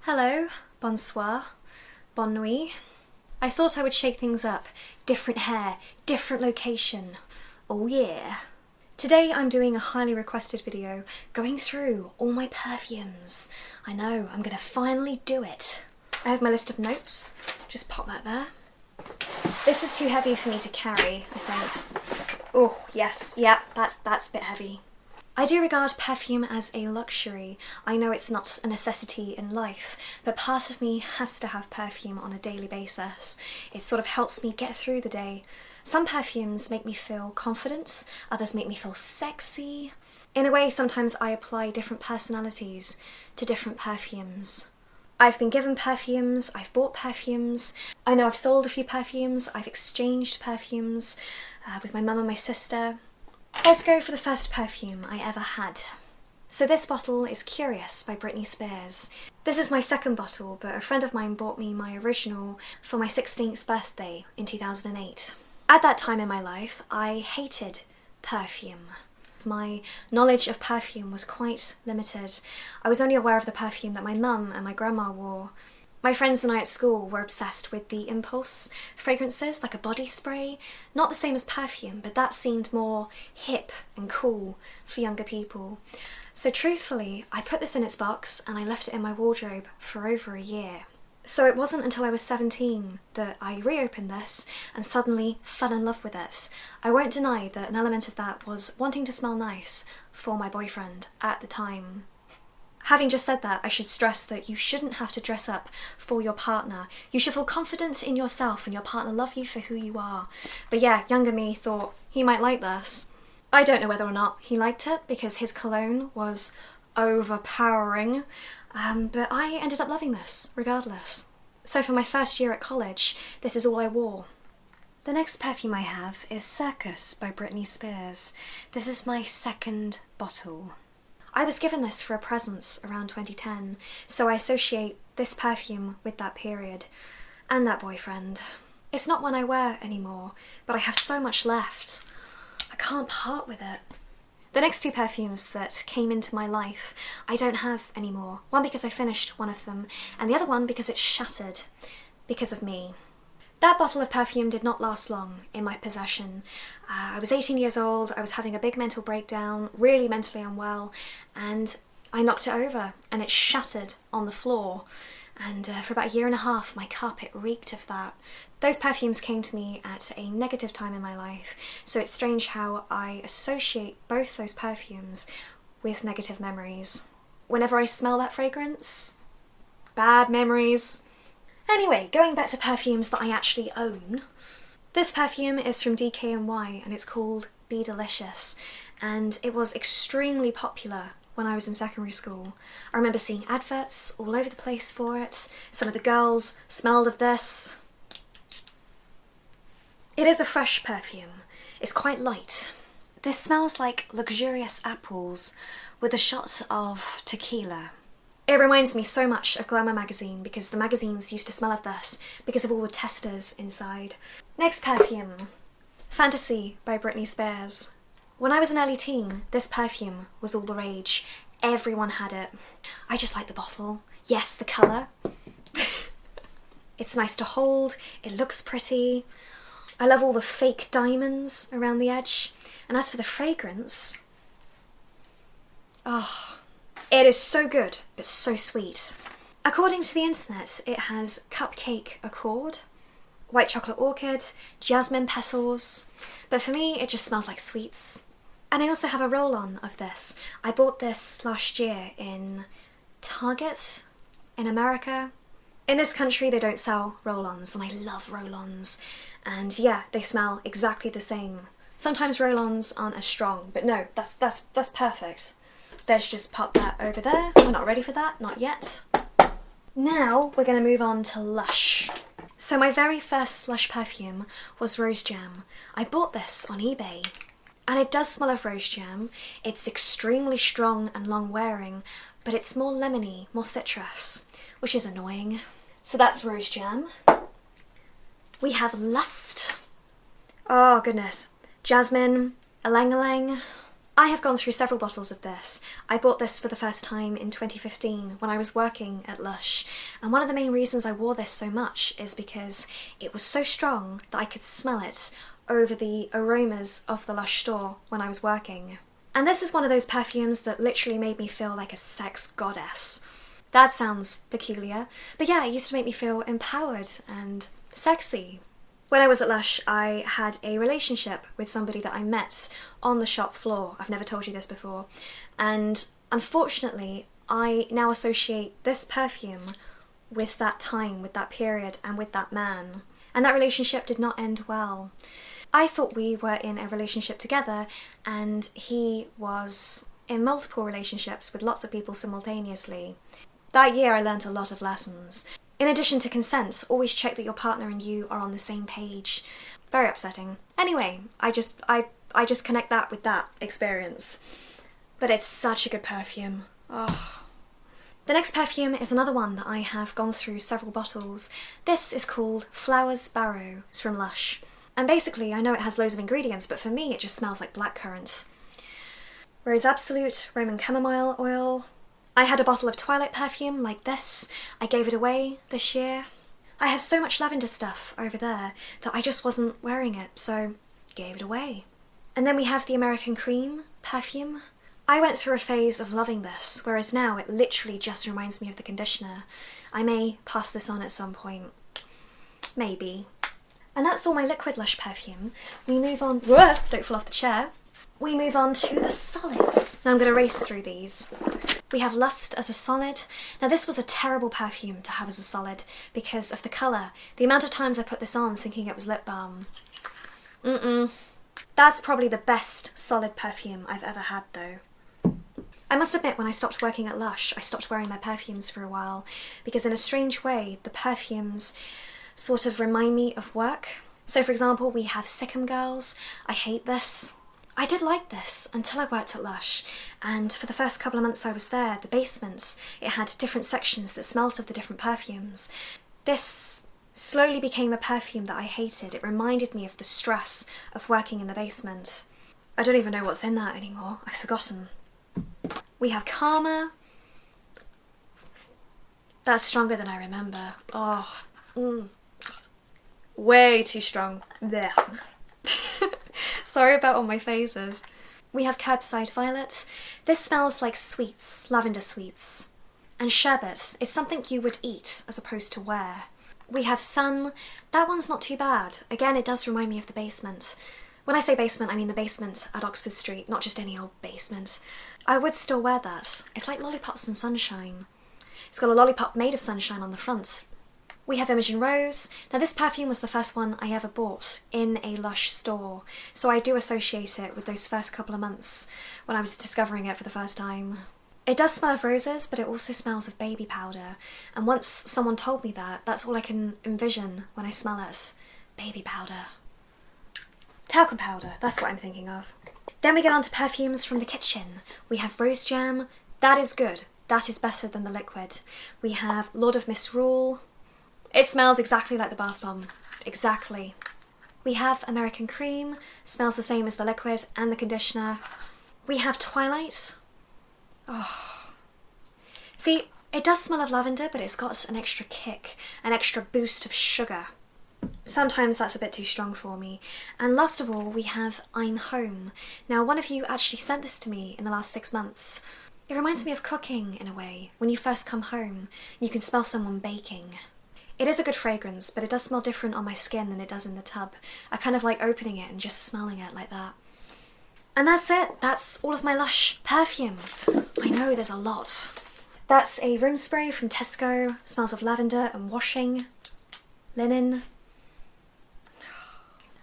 Hello, bonsoir, bonne nuit. I thought I would shake things up. Different hair, different location. Oh yeah. Today I'm doing a highly requested video going through all my perfumes. I know, I'm gonna finally do it. I have my list of notes. Just pop that there. This is too heavy for me to carry, I think. Oh, yes, yeah, that's a bit heavy. I do regard perfume as a luxury. I know it's not a necessity in life, but part of me has to have perfume on a daily basis. It sort of helps me get through the day. Some perfumes make me feel confident, others make me feel sexy. In a way, sometimes I apply different personalities to different perfumes. I've been given perfumes, I've bought perfumes, I know I've sold a few perfumes, I've exchanged perfumes with my mum and my sister. Let's go for the first perfume I ever had. So this bottle is Curious by Britney Spears. This is my second bottle, but a friend of mine bought me my original for my 16th birthday in 2008. At that time in my life, I hated perfume. My knowledge of perfume was quite limited. I was only aware of the perfume that my mum and my grandma wore. My friends and I at school were obsessed with the impulse fragrances, like a body spray. Not the same as perfume, but that seemed more hip and cool for younger people. So truthfully, I put this in its box and I left it in my wardrobe for over a year. So it wasn't until I was 17 that I reopened this and suddenly fell in love with it. I won't deny that an element of that was wanting to smell nice for my boyfriend at the time. Having just said that, I should stress that you shouldn't have to dress up for your partner. You should feel confident in yourself and your partner love you for who you are. But yeah, younger me thought he might like this. I don't know whether or not he liked it because his cologne was overpowering, but I ended up loving this regardless. So for my first year at college, this is all I wore. The next perfume I have is Circus by Britney Spears. This is my second bottle. I was given this for a present around 2010, so I associate this perfume with that period and that boyfriend. It's not one I wear anymore, but I have so much left. I can't part with it. The next two perfumes that came into my life I don't have anymore. One because I finished one of them, and the other one because it's shattered because of me. That bottle of perfume did not last long in my possession. I was 18 years old, I was having a big mental breakdown, really mentally unwell, and I knocked it over and it shattered on the floor. And for about a year and a half, my carpet reeked of that. Those perfumes came to me at a negative time in my life, so it's strange how I associate both those perfumes with negative memories. Whenever I smell that fragrance, bad memories. Anyway, going back to perfumes that I actually own. This perfume is from DKNY and it's called Be Delicious, and it was extremely popular when I was in secondary school. I remember seeing adverts all over the place for it. Some of the girls smelled of this. It is a fresh perfume. It's quite light. This smells like luxurious apples with a shot of tequila. It reminds me so much of Glamour magazine because the magazines used to smell of this because of all the testers inside. Next perfume, Fantasy by Britney Spears. When I was an early teen, this perfume was all the rage. Everyone had it. I just like the bottle. Yes, the colour. It's nice to hold, it looks pretty. I love all the fake diamonds around the edge. And as for the fragrance, it is so good, but so sweet. According to the internet, it has cupcake accord, white chocolate orchid, jasmine petals, but for me it just smells like sweets. And I also have a roll-on of this. I bought this last year in Target in America. In this country they don't sell roll-ons, and I love roll-ons. And yeah, they smell exactly the same. Sometimes roll-ons aren't as strong, but no, that's perfect. Let's just pop that over there. We're not ready for that, not yet. Now we're going to move on to Lush. So my very first Lush perfume was Rose Jam. I bought this on eBay. And it does smell of rose jam. It's extremely strong and long wearing, but it's more lemony, more citrus, which is annoying. So that's Rose Jam. We have Lust. Oh goodness. Jasmine, Ylang Ylang. I have gone through several bottles of this. I bought this for the first time in 2015 when I was working at Lush, and one of the main reasons I wore this so much is because it was so strong that I could smell it over the aromas of the Lush store when I was working. And this is one of those perfumes that literally made me feel like a sex goddess. That sounds peculiar, but yeah, it used to make me feel empowered and sexy. When I was at Lush, I had a relationship with somebody that I met on the shop floor. I've never told you this before. And unfortunately, I now associate this perfume with that time, with that period, and with that man. And that relationship did not end well. I thought we were in a relationship together, and he was in multiple relationships with lots of people simultaneously. That year I learnt a lot of lessons. In addition to consent, always check that your partner and you are on the same page. Very upsetting. Anyway, I just connect that with that experience. But it's such a good perfume. Oh. The next perfume is another one that I have gone through several bottles. This is called Flowers Barrow. It's from Lush. And basically, I know it has loads of ingredients, but for me it just smells like blackcurrant. Rose Absolute, Roman Chamomile Oil. I had a bottle of Twilight perfume like this. I gave it away this year. I have so much lavender stuff over there that I just wasn't wearing it, so gave it away. And then we have the American Cream perfume. I went through a phase of loving this, whereas now it literally just reminds me of the conditioner. I may pass this on at some point. Maybe. And that's all my liquid Lush perfume. We move on... Whoa, don't fall off the chair. We move on to the solids. Now I'm going to race through these. We have Lust as a solid. Now this was a terrible perfume to have as a solid because of the colour. The amount of times I put this on thinking it was lip balm. That's probably the best solid perfume I've ever had though. I must admit, when I stopped working at Lush, I stopped wearing their perfumes for a while because in a strange way the perfumes sort of remind me of work. So for example, we have Sikkum Girls. I hate this. I did like this until I worked at Lush, and for the first couple of months I was there, the basement, it had different sections that smelt of the different perfumes. This slowly became a perfume that I hated. It reminded me of the stress of working in the basement. I don't even know what's in that anymore. I've forgotten. We have Karma. That's stronger than I remember. Oh, way too strong. Blech. Sorry about all my phases. We have Kerbside Violet. This smells like sweets, lavender sweets. And sherbet. It's something you would eat as opposed to wear. We have Sun. That one's not too bad. Again, it does remind me of the basement. When I say basement, I mean the basement at Oxford Street, not just any old basement. I would still wear that. It's like lollipops and sunshine. It's got a lollipop made of sunshine on the front. We have Imogen Rose. Now this perfume was the first one I ever bought in a Lush store, so I do associate it with those first couple of months when I was discovering it for the first time. It does smell of roses, but it also smells of baby powder, and once someone told me that, that's all I can envision when I smell it. Baby powder. Talcum powder, that's what I'm thinking of. Then we get on to perfumes from the kitchen. We have Rose Jam. That is good. That is better than the liquid. We have Lord of Misrule. It smells exactly like the bath bomb. Exactly. We have American Cream. Smells the same as the liquid and the conditioner. We have Twilight. Oh. See, it does smell of lavender, but it's got an extra kick, an extra boost of sugar. Sometimes that's a bit too strong for me. And last of all, we have I'm Home. Now, one of you actually sent this to me in the last 6 months. It reminds me of cooking in a way. When you first come home, you can smell someone baking. It is a good fragrance, but it does smell different on my skin than it does in the tub. I kind of like opening it and just smelling it like that. And that's it. That's all of my Lush perfume. I know there's a lot. That's a room spray from Tesco. Smells of lavender and washing. Linen.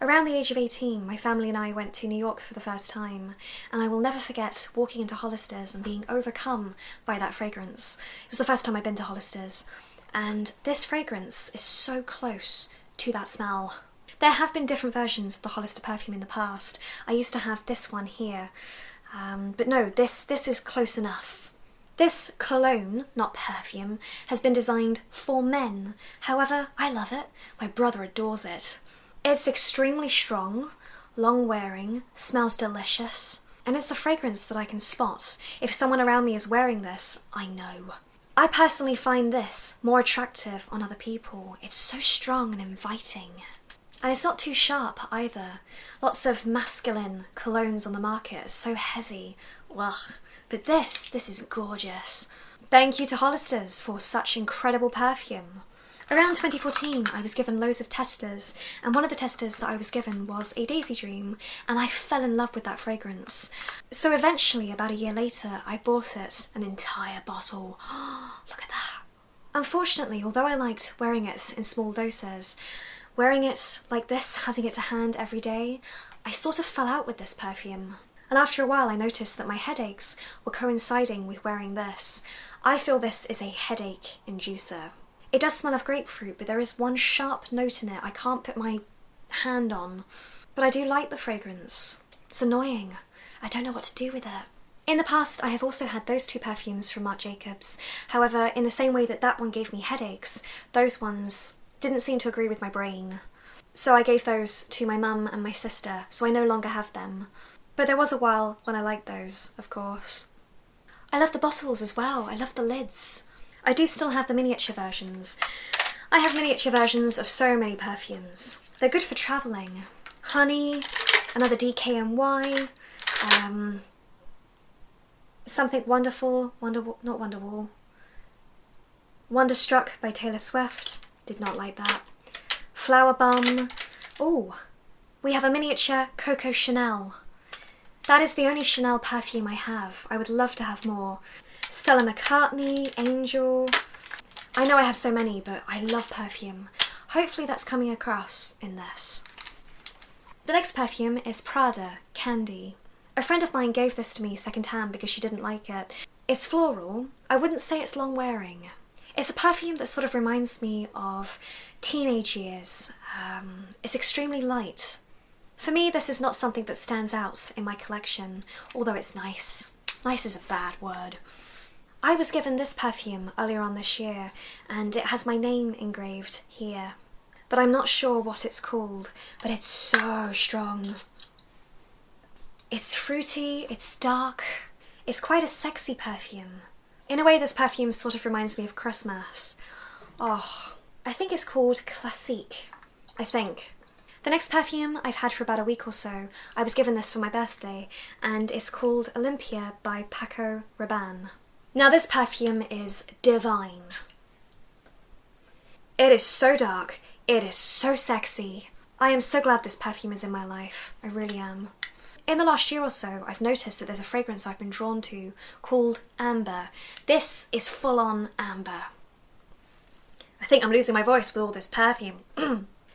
Around the age of 18, my family and I went to New York for the first time, and I will never forget walking into Hollister's and being overcome by that fragrance. It was the first time I'd been to Hollister's. And this fragrance is so close to that smell. There have been different versions of the Hollister perfume in the past. I used to have this one here, but no, this is close enough. This cologne, not perfume, has been designed for men. However, I love it. My brother adores it. It's extremely strong, long wearing, smells delicious, and it's a fragrance that I can spot. If someone around me is wearing this, I know. I personally find this more attractive on other people. It's so strong and inviting. And it's not too sharp either. Lots of masculine colognes on the market are so heavy. Ugh. But this is gorgeous. Thank you to Hollister's for such incredible perfume. Around 2014, I was given loads of testers, and one of the testers that I was given was a Daisy Dream, and I fell in love with that fragrance. So eventually, about a year later, I bought it, an entire bottle. Look at that. Unfortunately, although I liked wearing it in small doses, wearing it like this, having it to hand every day, I sort of fell out with this perfume. And after a while I noticed that my headaches were coinciding with wearing this. I feel this is a headache inducer. It does smell of grapefruit, but there is one sharp note in it I can't put my hand on. But I do like the fragrance. It's annoying. I don't know what to do with it. In the past, I have also had those two perfumes from Marc Jacobs. However, in the same way that that one gave me headaches, those ones didn't seem to agree with my brain. So I gave those to my mum and my sister, so I no longer have them. But there was a while when I liked those, of course. I love the bottles as well. I love the lids. I do still have the miniature versions. I have miniature versions of so many perfumes. They're good for travelling. Honey, another DKNY, Something Wonderful, not Wonderwall. Wonderstruck by Taylor Swift, did not like that. Flower Bum. Oh, we have a miniature Coco Chanel. That is the only Chanel perfume I have. I would love to have more. Stella McCartney, Angel. I know I have so many, but I love perfume. Hopefully that's coming across in this. The next perfume is Prada, Candy. A friend of mine gave this to me secondhand because she didn't like it. It's floral. I wouldn't say it's long wearing. It's a perfume that sort of reminds me of teenage years. It's extremely light. For me, this is not something that stands out in my collection, although it's nice. Nice is a bad word. I was given this perfume earlier on this year, and it has my name engraved here. But I'm not sure what it's called, but it's so strong. It's fruity, it's dark, it's quite a sexy perfume. In a way, this perfume sort of reminds me of Christmas. Oh, I think it's called Classique. I think. The next perfume I've had for about a week or so. I was given this for my birthday, and it's called Olympia by Paco Rabanne. Now this perfume is divine. It is so dark, it is so sexy. I am so glad this perfume is in my life, I really am. In the last year or so, I've noticed that there's a fragrance I've been drawn to called Amber. This is full-on amber. I think I'm losing my voice with all this perfume.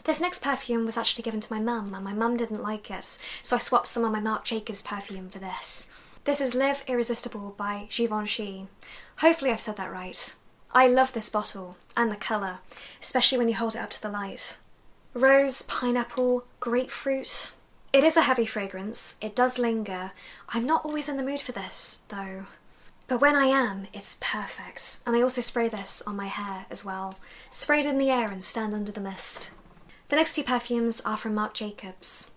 This next perfume was actually given to my mum, and my mum didn't like it, so I swapped some of my Marc Jacobs perfume for this. This is Live Irresistible by Givenchy. Hopefully I've said that right. I love this bottle, and the colour, especially when you hold it up to the light. Rose, pineapple, grapefruit. It is a heavy fragrance, it does linger. I'm not always in the mood for this, though. But when I am, it's perfect. And I also spray this on my hair as well. Spray it in the air and stand under the mist. The next two perfumes are from Marc Jacobs.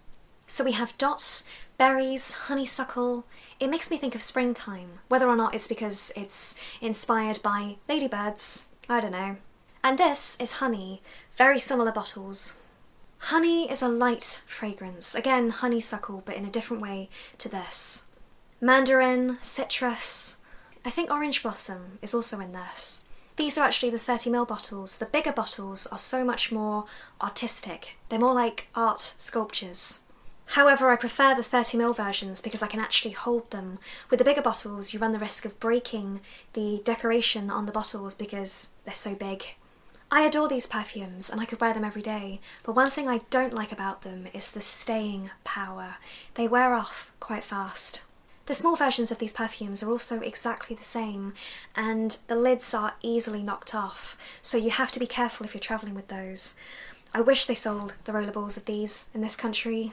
So we have Dot, Berries, Honeysuckle. It makes me think of springtime, whether or not it's because it's inspired by ladybirds, I don't know. And this is Honey, very similar bottles. Honey is a light fragrance, again honeysuckle but in a different way to this. Mandarin, citrus, I think orange blossom is also in this. These are actually the 30ml bottles. The bigger bottles are so much more artistic. They're more like art sculptures. However, I prefer the 30ml versions because I can actually hold them. With the bigger bottles, you run the risk of breaking the decoration on the bottles because they're so big. I adore these perfumes and I could wear them every day, but one thing I don't like about them is the staying power. They wear off quite fast. The small versions of these perfumes are also exactly the same, and the lids are easily knocked off, so you have to be careful if you're travelling with those. I wish they sold the rollerballs of these in this country.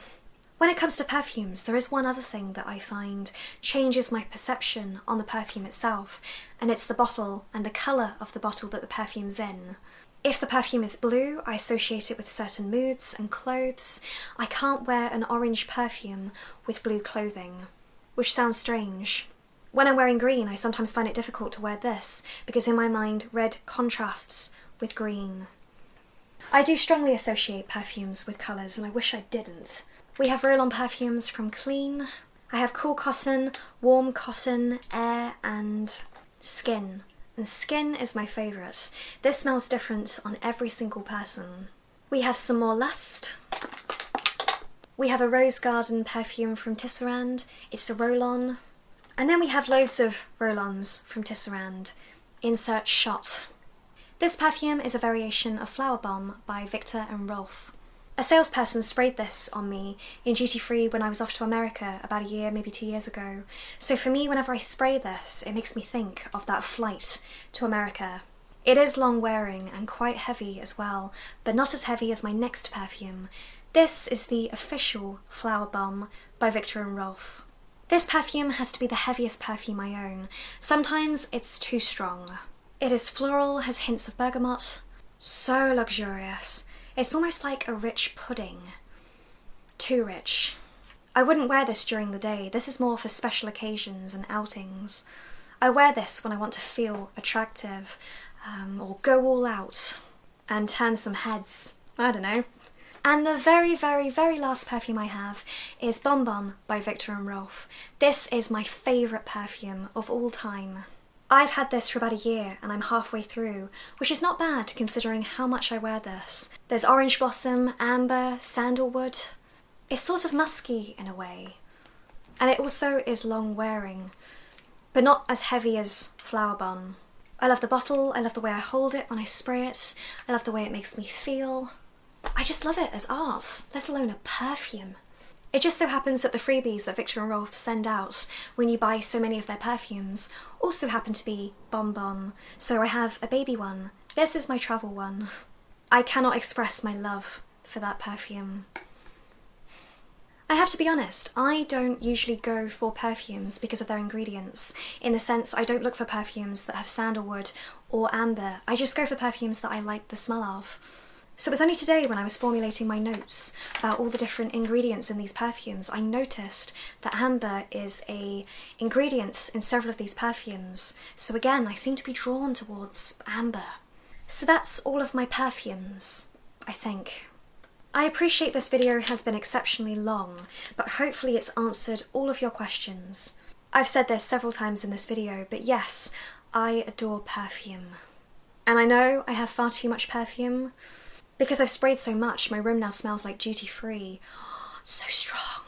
When it comes to perfumes, there is one other thing that I find changes my perception on the perfume itself, and it's the bottle and the colour of the bottle that the perfume's in. If the perfume is blue, I associate it with certain moods and clothes. I can't wear an orange perfume with blue clothing. which sounds strange. When I'm wearing green, I sometimes find it difficult to wear this, because in my mind, red contrasts with green. I do strongly associate perfumes with colours, and I wish I didn't. We have roll-on perfumes from Clean. I have Cool Cotton, Warm Cotton, Air, and Skin. And Skin is my favourite. This smells different on every single person. We have some more Lust. We have a Rose Garden perfume from Tisserand. It's a roll-on. And then we have loads of roll-ons from Tisserand. Insert shot. This perfume is a variation of Flower Bomb by Viktor and Rolf. A salesperson sprayed this on me in duty-free when I was off to America about a year, maybe 2 years ago. So for me, whenever I spray this, it makes me think of that flight to America. It is long-wearing and quite heavy as well, but not as heavy as my next perfume. This is the official Flower Bomb by Viktor and Rolf. This perfume has to be the heaviest perfume I own. Sometimes it's too strong. It is floral, has hints of bergamot. So luxurious. It's almost like a rich pudding. Too rich. I wouldn't wear this during the day. This is more for special occasions and outings. I wear this when I want to feel attractive, or go all out and turn some heads. I don't know. And the very, very, very last perfume I have is Bonbon by Viktor and Rolf. This is my favourite perfume of all time. I've had this for about a year and I'm halfway through, which is not bad considering how much I wear this. There's orange blossom, amber, sandalwood. It's sort of musky in a way. And it also is long wearing, but not as heavy as Flower Bomb. I love the bottle, I love the way I hold it when I spray it, I love the way it makes me feel. I just love it as art, let alone a perfume. It just so happens that the freebies that Viktor and Rolf send out when you buy so many of their perfumes also happen to be Bonbon, so I have a baby one. This is my travel one. I cannot express my love for that perfume. I have to be honest, I don't usually go for perfumes because of their ingredients. In the sense, I don't look for perfumes that have sandalwood or amber. I just go for perfumes that I like the smell of. So it was only today when I was formulating my notes about all the different ingredients in these perfumes, I noticed that amber is an ingredient in several of these perfumes. So again, I seem to be drawn towards amber. So that's all of my perfumes, I think. I appreciate this video has been exceptionally long, but hopefully it's answered all of your questions. I've said this several times in this video, but yes, I adore perfume. And I know I have far too much perfume. Because I've sprayed so much, my room now smells like duty-free. Oh, it's so strong.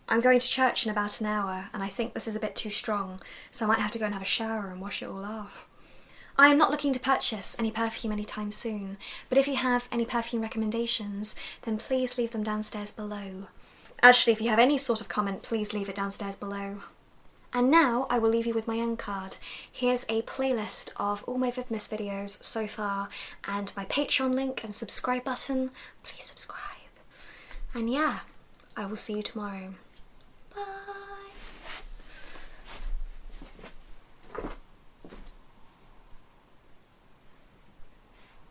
I'm going to church in about an hour, and I think this is a bit too strong, so I might have to go and have a shower and wash it all off. I am not looking to purchase any perfume anytime soon, but if you have any perfume recommendations, then please leave them downstairs below. Actually, if you have any sort of comment, please leave it downstairs below. And now I will leave you with my end card. Here's a playlist of all my Vidmas videos so far and my Patreon link and subscribe button. Please subscribe. And yeah, I will see you tomorrow.